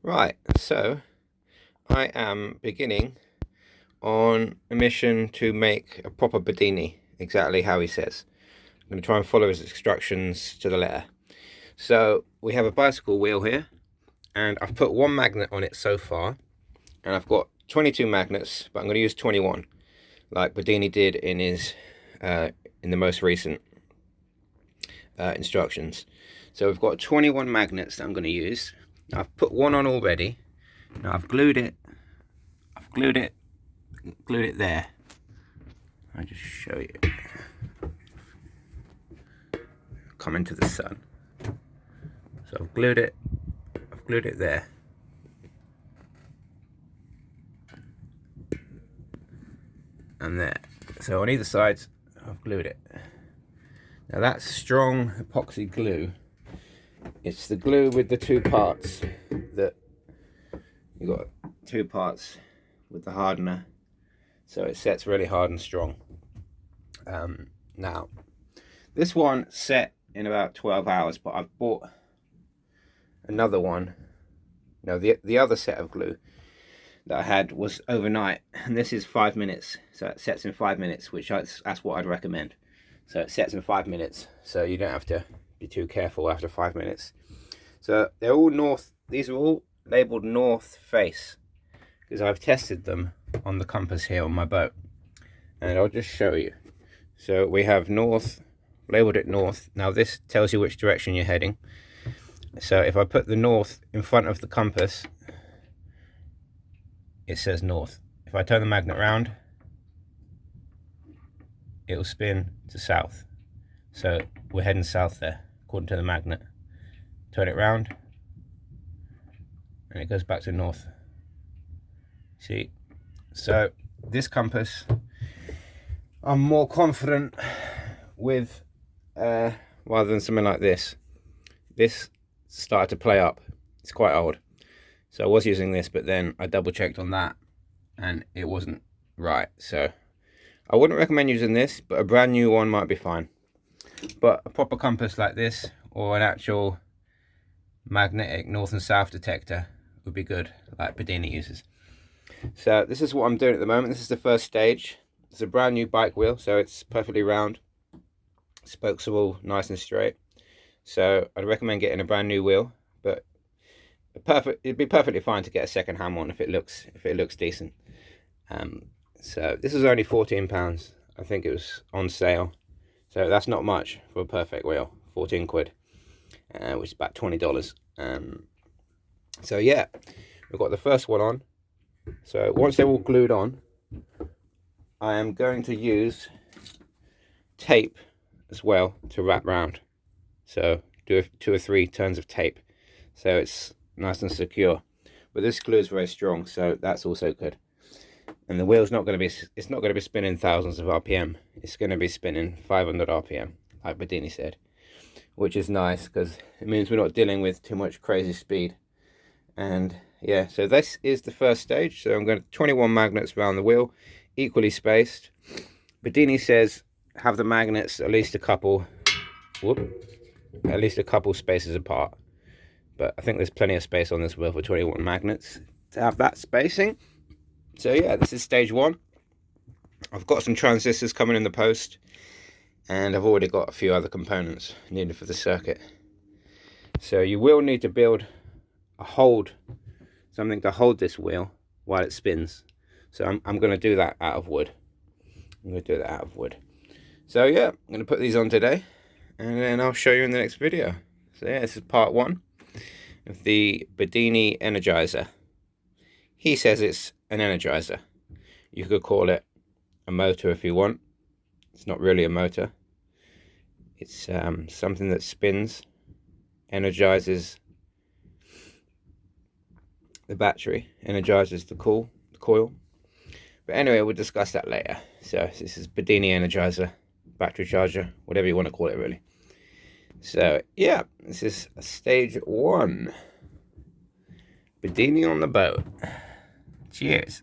Right, so I am beginning on a mission to make a proper Bedini, exactly how he says. I'm going to try and follow his instructions to the letter. So we have a bicycle wheel here, and I've put one magnet on it so far, and I've got 22 magnets, but I'm going to use 21, like Bedini did in his in the most recent instructions. So we've got 21 magnets that I'm going to use. I've put one on already. Now I've glued it there. I'll just show you. Come into the sun. So I've glued it there. And there. So on either side, I've glued it. Now that's strong epoxy glue. It's the glue with the two parts that you've got two parts with the hardener, so it sets really hard and strong. Now this one set in about 12 hours, but I've bought another one. No, the other set of glue that I had was overnight, and this is 5 minutes, so it sets in 5 minutes, which that's what I'd recommend. So it sets in 5 minutes, so you don't have to be too careful after 5 minutes. So they're all north. These are all labeled north face because I've tested them on the compass here on my boat, and I'll just show you. So we have north, labeled it north. Now this tells you which direction you're heading. So if I put the north in front of the compass, it says north. If I turn the magnet around, it will spin to south. So we're heading south there, according to the magnet. Turn it round, and it goes back to north. See? So this compass, I'm more confident with rather than something like this. This started to play up. It's quite old. So I was using this, but then I double checked on that and it wasn't right. So I wouldn't recommend using this, but a brand new one might be fine. But a proper compass like this, or an actual magnetic north and south detector, would be good, like Bedini uses. So this is what I'm doing at the moment. This is the first stage. It's a brand new bike wheel, so it's perfectly round. Spokes are all nice and straight. So I'd recommend getting a brand new wheel, but it'd be perfectly fine to get a second-hand one if it looks decent. So this is only £14. I think it was on sale. So that's not much for a perfect wheel, 14 quid, which is about $20. So yeah, we've got the first one on. So once they're all glued on, I am going to use tape as well to wrap round. So do 2 or 3 turns of tape, so it's nice and secure. But this glue is very strong, so that's also good. And the wheel's not going to be spinning thousands of RPM. It's going to be spinning 500 RPM, like Bedini said, which is nice because it means we're not dealing with too much crazy speed. And yeah, so this is the first stage. So I'm going to 21 magnets around the wheel, equally spaced. Bedini says have the magnets at least a couple spaces apart. But I think there's plenty of space on this wheel for 21 magnets to have that spacing. So yeah, this is stage 1. I've got some transistors coming in the post, and I've already got a few other components needed for the circuit. So you will need to build something to hold this wheel while it spins. So I'm going to do that out of wood. So yeah, I'm going to put these on today, and then I'll show you in the next video. So yeah, this is part 1 of the Bedini Energiser. He says it's an Energizer. You could call it a motor if you want. It's not really a motor. It's something that spins, energizes the battery, energizes the coil. But anyway, we'll discuss that later. So this is Bedini Energizer, battery charger, whatever you want to call it really. So yeah, this is stage 1. Bedini on the boat. Cheers.